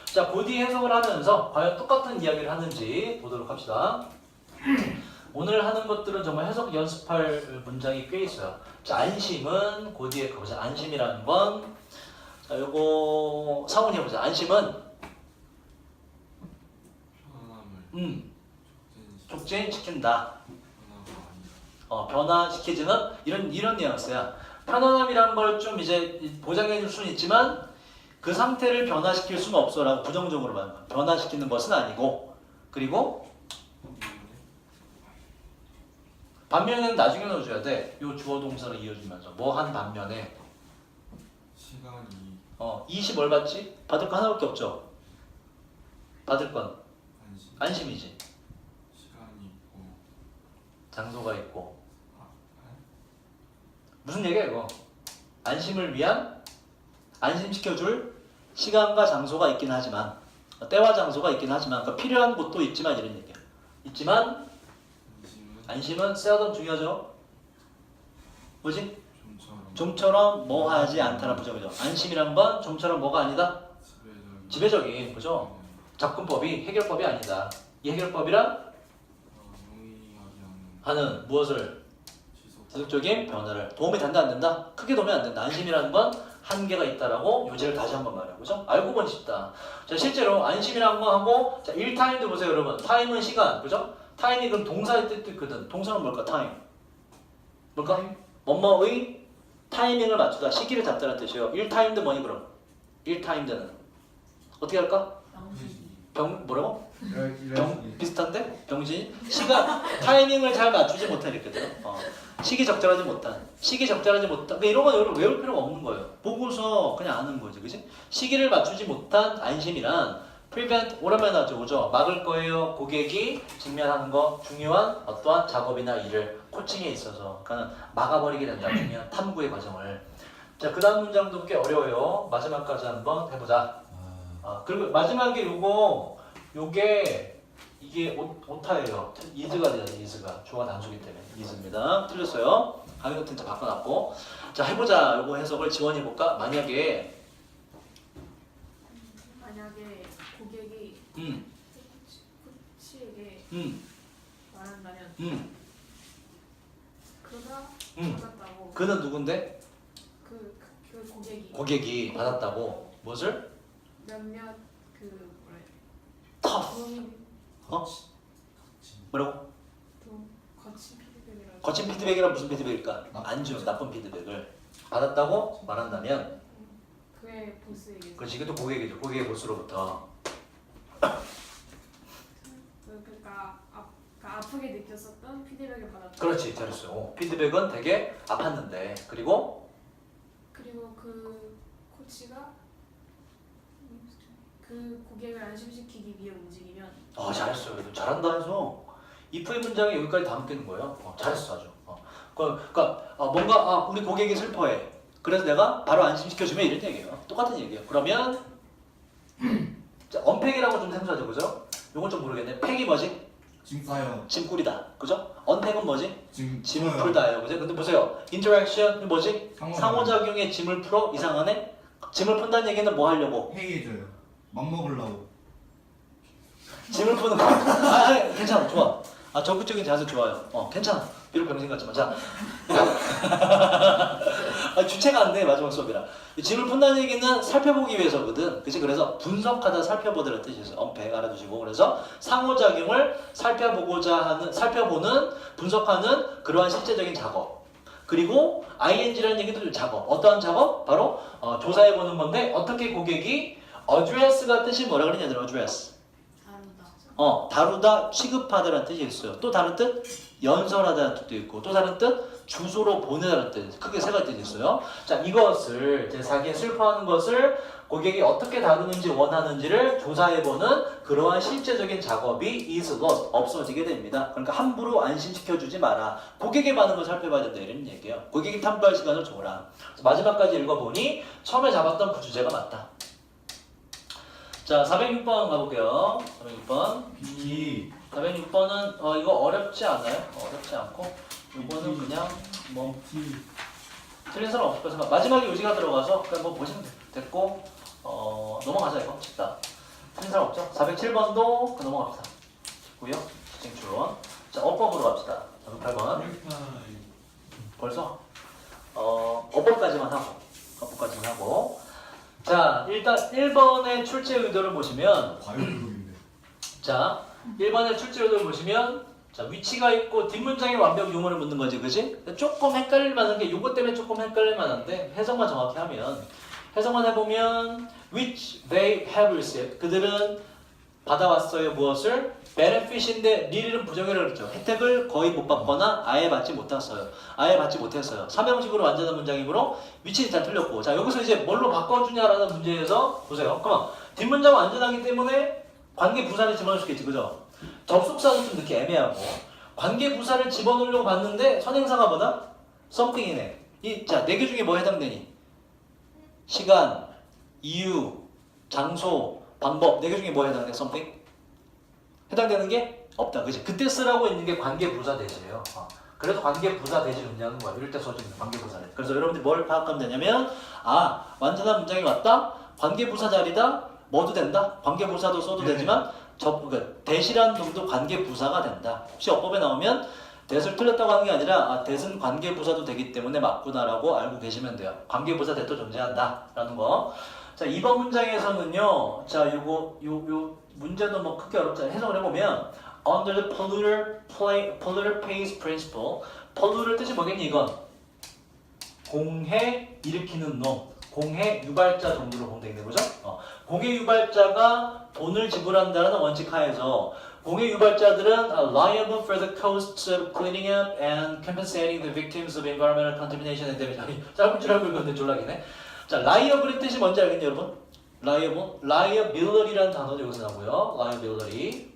자, 고디 해석을 하면서 과연 똑같은 이야기를 하는지 보도록 합시다. 오늘 하는 것들은 정말 해석 연습할 문장이 꽤 있어요. 자, 안심은 고디에 가보자. 안심이라는 건 자, 요거 상훈이 해보자. 안심은 편함을 촉진시킨다. 변화가 아니다. 변화시키지는 이런 뉘앙스야. 편안함이란 걸 좀 이제 보장해 줄 수는 있지만 그 상태를 변화시킬 수는 없어라고 부정적으로 말하는 거야. 변화시키는 것은 아니고 그리고 반면에는 나중에 넣어줘야 돼. 요 주어 동사로 이어지면서 뭐 한 반면에 시간이 이시 뭘 받지? 받을 거 하나밖에 없죠. 받을 건 안심이지. 시간이 있고 장소가 있고 아, 무슨 얘기야 이거? 안심을 위한 안심시켜줄 시간과 장소가 있긴 하지만 때와 장소가 있긴 하지만 그러니까 필요한 곳도 있지만 이런 얘기야. 있지만 안심은 세어덤 중요하죠. 뭐지? 좀처럼 뭐 하지 않다라 부정이죠. 안심이란 건 좀처럼 뭐가 아니다? 지배적인 그죠? 접근법이 해결법이 아니다. 이 해결법이란 하는 무엇을? 지속적인 변화를 도움이 된다 안 된다? 크게 도움이 안 된다. 안심이라는 건 한계가 있다라고 요지를 다시 한번 말해요. 그죠? 알고 보니 쉽다. 자, 실제로 안심이라는 거 하고 자, 1타임도 보세요 여러분. 타임은 시간. 그죠? 타임이 그럼 동사의 뜻도 있거든. 동사는 뭘까? 타임. 뭘까? 뭐뭐의 타이밍을 맞추다. 시기를 잡다는 뜻이에요. 1타임도 뭐니 그럼? 1타임드는 어떻게 할까? 뭐라고? 비슷한데? 병신? 시간, 타이밍을 잘 맞추지 못하니까요. 시기 적절하지 못한. 그러니까 이런 건 여러분 외울 필요가 없는 거예요. 보고서 그냥 아는 거지, 그지? 시기를 맞추지 못한 안심이란 prevent, 오랜만에 나왔죠, 그죠? 막을 거예요. 고객이 직면하는 거, 중요한 어떠한 작업이나 일을 코칭에 있어서, 그러니까 막아버리게 된다. 중요한 탐구의 과정을. 자, 그 다음 문장도 꽤 어려워요. 마지막까지 한번 해보자. 그리고 마지막에 요게 이게 오타예요. 이즈가 돼야 돼. 이즈가 주어가 단수기 때문에 이즈입니다. 틀렸어요. 강의 노트 진짜 바꿔놨고. 자, 해보자. 요거 해석을 지원해볼까? 만약에 고객이 코치에게 말한다면 그가 받았다고. 그는 누군데? 그 고객이 받았다고. 무엇을? 몇몇 터프. 뭐라고? 거친 피드백이라고. 거친 피드백이란 무슨 피드백일까? 안 좋은 나쁜 피드백을 받았다고 말한다면 그의 보스에게. 그렇지. 이게 또 고객이죠. 고객의 보스로부터 그러니까 아프게 느꼈었던 피드백을 받았다. 그렇지, 잘했어. 피드백은 되게 아팠는데 그리고 그리고 그 코치가 그 고객을 안심시키기 위해 움직이면 잘했어요. 잘한다 해서 if의 문장에 여기까지 다 묶이는 거예요. 잘했어 아주. 그러니까 뭔가 우리 고객이 슬퍼해. 그래서 내가 바로 안심시켜주면 이런 얘기예요. 똑같은 얘기예요. 그러면 자, 언팩이라고 좀 생소하죠, 그죠? 요건 좀 모르겠네. 팩이 뭐지? 짐 싸요. 짐 꾸리다, 그죠? 언팩은 뭐지? 짐 짐을 풀어요. 풀다예요, 그죠? 근데 보세요. 인터랙션 뭐지? 상호작용. 상호작용에 짐을 풀어 이상하네. 짐을 푼다는 얘기는 뭐 하려고? 회의해줘요. 맘먹으려고. 짐을 푸는 거. 괜찮아, 좋아. 적극적인 자세 좋아요. 괜찮아. 비록 병신 같지만 자. 주체가 안 돼, 마지막 수업이라. 이 짐을 푼다는 얘기는 살펴보기 위해서거든. 그치? 그래서 분석하다 살펴보다라는 뜻이 있어요. 언팩 알아두시고. 그래서 상호작용을 살펴보는, 분석하는 그러한 실제적인 작업. 그리고 ing라는 얘기도 좀 작업. 어떠한 작업? 바로 조사해보는 건데 어떻게 고객이 address가 뜻이 뭐라 그러냐, address. 다르다. 다루다, 취급하다라는 뜻이 있어요. 또 다른 뜻, 연설하다라는 뜻도 있고, 또 다른 뜻, 주소로 보내다라는 뜻. 크게 세 가지 뜻이 있어요. 자, 이것을 자기의 슬퍼하는 것을 고객이 어떻게 다루는지 원하는지를 조사해보는 그러한 실제적인 작업이 is lost, 없어지게 됩니다. 그러니까 함부로 안심시켜주지 마라. 고객의 반응을 살펴봐야 된다 이런 얘기예요. 고객이 탐구할 시간을 줘라. 마지막까지 읽어보니 처음에 잡았던 그 주제가 맞다. 자, 406번 가볼게요. 406번. PT. 406번은 이거 어렵지 않아요? 어렵지 않고 이거는 그냥 뭐 PT. 틀린 사람 없을 거니까 마지막에 요지가 들어가서 그냥 뭐 보시면 됐고 넘어가자 이거 쉽다. 틀린 사람 없죠? 407번도 넘어갑시다. 쉽고요. 집중추론. 자, 어법으로 갑시다. 408번. 벌써 어법까지만 하고 자, 일단 1번의 출제 의도를 보시면 과요그룹인데. 자, 1번의 출제 의도를 보시면 자, 위치가 있고 뒷문장에 완벽 유머를 묻는 거지, 그지? 조금 헷갈릴 만한 게 요것 때문에 조금 헷갈릴 만한데 해석만 정확히 하면 해석만 해보면 which they have received 그들은 받아왔어요. 무엇을? benefit인데 리을은 부정이라고 그랬죠. 혜택을 거의 못 받거나 아예 받지 못했어요. 삼형식으로 완전한 문장이므로 위치는 잘 틀렸고 자 여기서 이제 뭘로 바꿔주냐라는 문제에서 보세요. 그러면 뒷문장은 완전하기 때문에 관계 부사를 집어넣을 수 있겠지, 그죠? 접속사는 좀 늦게 애매하고 관계 부사를 집어넣으려고 봤는데 선행사가 뭐다? something이네. 자, 4개 중에 뭐 해당되니? 시간, 이유, 장소, 방법 4개 중에 뭐 해당돼? something? 해당되는 게 없다, 그치? 그때 쓰라고 있는 게 관계 부사 대지예요. 그래서 관계 부사 대지 의미하는 거야. 이럴 때 써주는 관계 부사를. 그래서 여러분들이 뭘 파악하면 되냐면 완전한 문장이 왔다. 관계 부사 자리다. 뭐도 된다. 관계 부사도 써도 되지만 대시라는 놈도 관계 부사가 된다. 혹시 어법에 나오면 대를 틀렸다고 하는 게 아니라 대는 관계 부사도 되기 때문에 맞구나라고 알고 계시면 돼요. 관계 부사 대도 존재한다라는 거. 자, 2번 문장에서는요. 자, 요 문제도 뭐 크게 어렵지 않아요. 해석을 해보면 under the polluter pays principle. polluter 뜻이 뭐겠니 이건? 공해 일으키는 놈. 공해 유발자 정도로 보면 되겠네, 그죠? 공해 유발자가 돈을 지불한다는 원칙 하에서 공해 유발자들은 liable for the costs of cleaning up and compensating the victims of environmental contamination and damage. 아니, 짧은 줄 알고 읽었는데 졸라기네. 자, liable의 뜻이 뭔지 알겠니, 여러분? liability라는 단어도 여기서 나오고요. liability.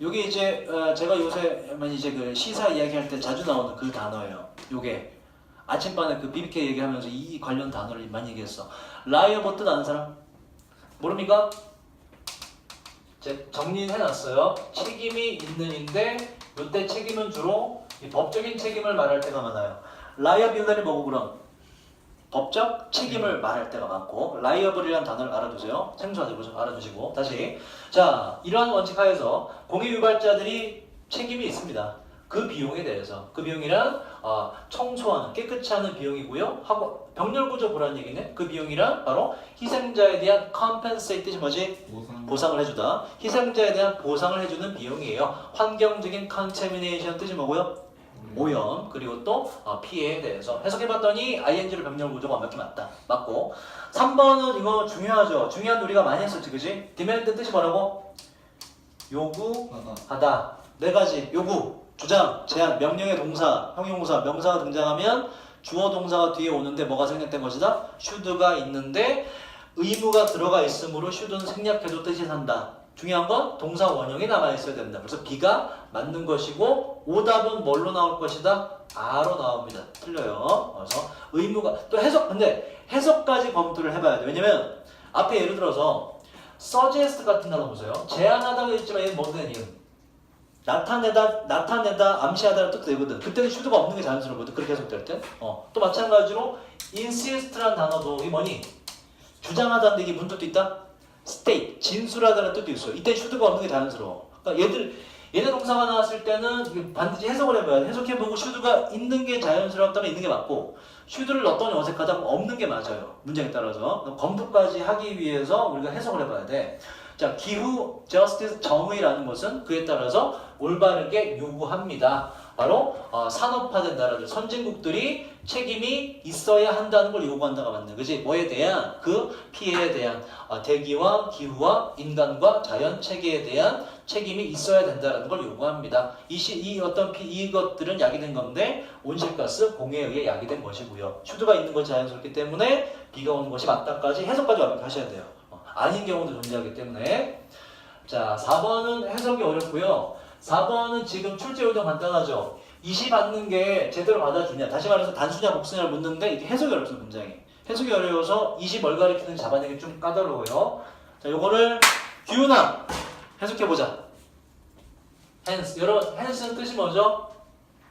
요게 이제 제가 요새 이제 그 시사 이야기할 때 자주 나오는 그 단어예요. 요게 아침반에 그 BBK 얘기하면서 이 관련 단어를 많이 얘기했어. liable 뜻 아는 사람? 모릅니까? 정리해놨어요. 책임이 있는인데 이때 책임은 주로 이 법적인 책임을 말할 때가 많아요. liability 뭐고 그럼? 법적 책임을 말할 때가 많고 liable이라는 단어를 알아두세요. 생소하죠, 알아두시고 다시. 자, 이러한 원칙 하에서 공해 유발자들이 책임이 있습니다. 그 비용에 대해서. 그 비용이란 청소하는, 깨끗이 하는 비용이고요. 하고 병렬 구조 보라는 얘기는 그 비용이란 바로 희생자에 대한 compensate 뜻이 뭐지? 보상을 해주다. 희생자에 대한 보상을 해주는 비용이에요. 환경적인 contamination 뜻이 뭐고요? 오염 그리고 또 피해에 대해서 해석해봤더니 ing를 병렬 구조가 완벽히 맞다. 맞고 3번은 이거 중요하죠. 중요한 우리가 많이 했었지 그지? demand 뜻이 뭐라고? 요구하다. 네 가지 요구, 주장, 제한, 명령의 동사, 형용사, 명사가 등장하면 주어 동사가 뒤에 오는데 뭐가 생략된 것이다? should가 있는데 의무가 들어가 있으므로 should는 생략해도 뜻이 산다. 중요한 건 동사 원형이 남아있어야 된다. 그래서 B가 맞는 것이고 오답은 뭘로 나올 것이다? R로 나옵니다. 틀려요. 그래서 의무가 또 해석 근데 해석까지 검토를 해봐야 돼. 왜냐면 앞에 예를 들어서 suggest 같은 단어 보세요. 제안하다고 했지만 얘는 뭐든 이음. 나타내다, 암시하다를 뜻도 되거든. 그때는 should가 없는 게 자연스러거든. 그렇게 해석될 때. 또 마찬가지로 insist라는 단어도 이게 뭐니? 주장하다는 이게 무슨 뜻도 있다? state, 진술하다는 뜻도 있어요. 이때 should가 없는 게 자연스러워. 그러니까 얘네 동사가 나왔을 때는 반드시 해석을 해봐야 돼. 해석해보고 should가 있는 게 자연스럽다면 있는 게 맞고 should를 넣었더니 어색하다면 없는 게 맞아요. 문장에 따라서. 검토까지 하기 위해서 우리가 해석을 해봐야 돼. 자, 기후, justice, 정의라는 것은 그에 따라서 올바르게 요구합니다. 바로 산업화된 나라들, 선진국들이 책임이 있어야 한다는 걸 요구한다가 맞네. 그지? 뭐에 대한? 그 피해에 대한 대기와 기후와 인간과 자연 체계에 대한 책임이 있어야 된다는 걸 요구합니다. 이것들은 야기된 건데 온실가스 공해에 의해 야기된 것이고요. 슈드가 있는 것이 자연스럽기 때문에 비가 오는 것이 맞다까지 해석까지 완벽히 하셔야 돼요. 아닌 경우도 존재하기 때문에. 자, 4번은 해석이 어렵고요. 4번은 지금 출제 요령 간단하죠. 20 받는 게 제대로 받아주냐. 다시 말해서 단수냐 복수냐를 묻는데 이게 해석이 어렵습니다. 굉장히. 해석이 어려워서 20 뭘 가리키는지 잡아내기 좀 까다로워요. 자, 요거를 규훈아 해석해보자. hence. 여러분 hence는 뜻이 뭐죠?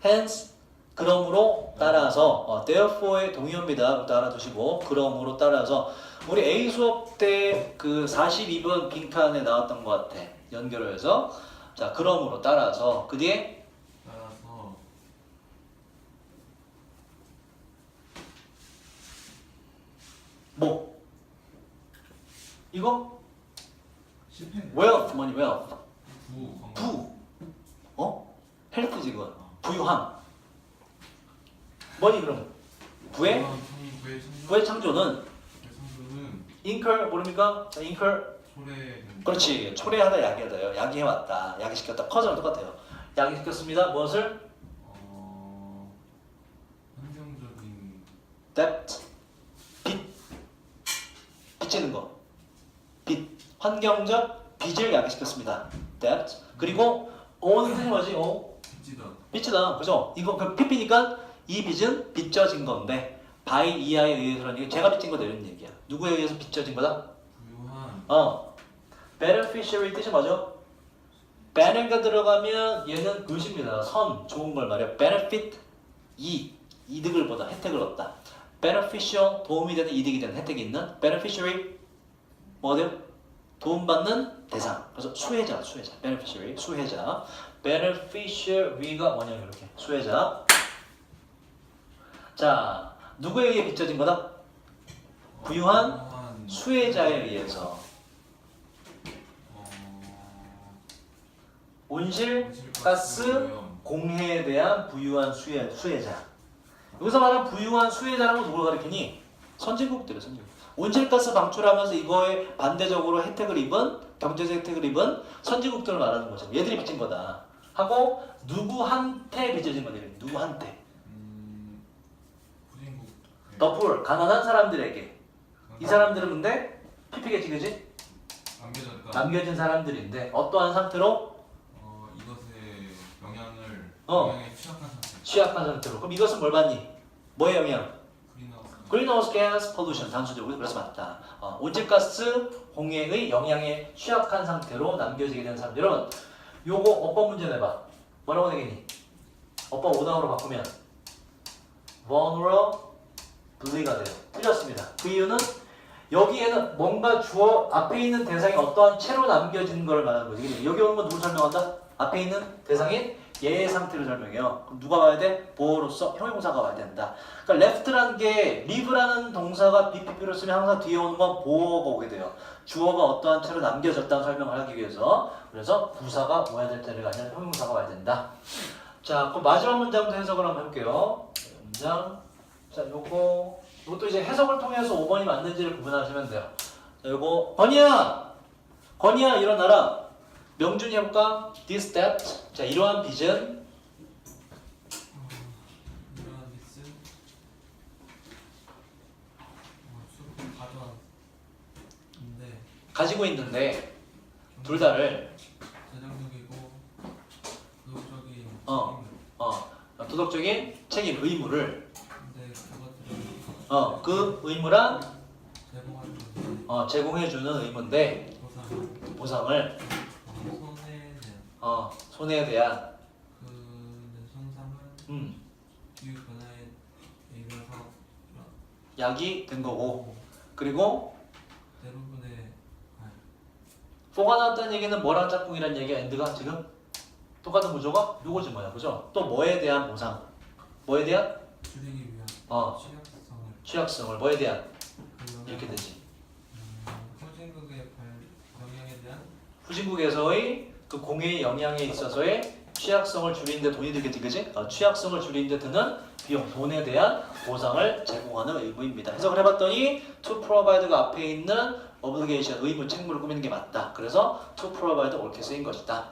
hence. 그러므로 따라서 therefore의 동의어입니다. 알아두시고 그러므로 따라서 우리 A 수업 때 그 42번 빈칸에 나왔던 것 같아. 연결을 해서 자 그러므로 따라서 그 뒤에 따라서 뭐 이거 실패 wealth 뭐니 wealth 부 헬프지 이거 부유함 뭐니 그럼 부의 창조는 incur 모릅니까? 자, incur 그렇지 초래하다 야기하다요. 야기해왔다 야기시켰다 커서랑 똑같아요. 야기시켰습니다. 무엇을? 환경적인 debt 빚지는 거 빚 환경적 빚을 야기시켰습니다. debt 그리고 own은 뜻이 뭐지? 빚지다 그죠? 이거 그 PP니까 이 빚은 빚져진 건데 by 이하에 의해서라는 게 제가 빚진 거다 이런 얘기야. 누구에 의해서 빚져진 거다? 부유한 beneficiary 뜻이 뭐죠? benef가 들어가면 얘는 good 입니다. 선, 좋은 걸 말이야. benefit, 이득을 보다, 혜택을 얻다. beneficial, 도움이 되는, 이득이 되는, 혜택이 있는. beneficiary, 뭐예요? 도움받는 대상. 그래서 수혜자. beneficiary, 수혜자. beneficiary가 뭐냐 이렇게. 수혜자. 자, 누구에 의해 빚져진 거다? 부유한 수혜자에 의해서. 온실가스 공해에 대한 부유한 수혜자. 여기서 말하는 부유한 수혜자라는 건 누굴 가리키니? 선진국들이에요. 온실가스 방출하면서 이거에 반대적으로 혜택을 입은 경제적 혜택을 입은 선진국들을 말하는 거죠. 얘들이 빚진 거다. 하고 누구한테 빚어진 거다. 누구한테? 후진국 The poor, 가난한 사람들에게. 이 사람들은 근데 PP겠지, 그지? 남겨진 사람들인데 어떠한 상태로? 이것의 영향에 취약한 상태로. 그럼 이것은 뭘 받니? 뭐의 영향? greenhouse gas pollution 단수적으로. 그래서 맞다. 온실가스 공해의 영향에 취약한 상태로 남겨지게 되는 사람. 여러분 요거 어법 문제 내봐. 뭐라고 되겠니? 어법 오답으로 바꾸면 vulnerably가 돼요. 틀렸습니다. 그 이유는 여기에는 뭔가 주어 앞에 있는 대상이 어떠한 채로 남겨진 걸 말하는 거지. 여기 오는 건 누굴 설명한다? 앞에 있는 대상인 얘의 상태를 설명해요. 그럼 누가 와야 돼? 보어로서 형용사가 와야 된다. 그러니까 left라는 게 live라는 동사가 BPP로 쓰면 항상 뒤에 오는 건 보어가 오게 돼요. 주어가 어떠한 채로 남겨졌다는 설명을 하기 위해서. 그래서 부사가 와야 될 때가 아니라 형용사가 와야 된다. 자, 그럼 마지막 문장도 해석을 한번 해볼게요. 문장. 자, 요것도 이제 해석을 통해서 5번이 맞는지를 구분하시면 돼요. 자, 요거 건이야 일어나라. 명준이 해볼까? This that. 자, 이러한 빚은 이러한 미스 수록을 가져왔는데 가지고 있는데 둘 다를 재정적이고 도덕적인 어. 도덕적인 책임 의무를 근데 그것들을 그 의무란 제공하는 제공해주는 의무인데 보상을 손해에 대한 그 손상은 기후 변화에 의해서 약이 된 거고 그리고 대부분의 포가 나왔다는 얘기는 뭐랑 짝꿍이란 얘기야 엔드가 지금 똑같은 구조가 요거지 뭐야 그죠? 또 뭐에 대한 보상 뭐에 대한 줄이기 위한 취약성을 뭐에 대한 그 이렇게 되지 후진국의 영향에 대한 후진국에서의 그 공해의 영향에 있어서의 취약성을 줄이는데 돈이 들겠지 그지? 취약성을 줄이는데 드는 비용 돈에 대한 보상을 제공하는 의무입니다. 해석을 해봤더니 to provide가 앞에 있는 obligation 의무 책무를 꾸미는 게 맞다. 그래서 to provide 옳게 쓰인 것이다.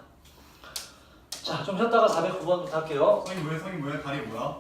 자, 좀 쉬었다가 409번부터 할게요. 성이 뭐야? 다리 뭐야?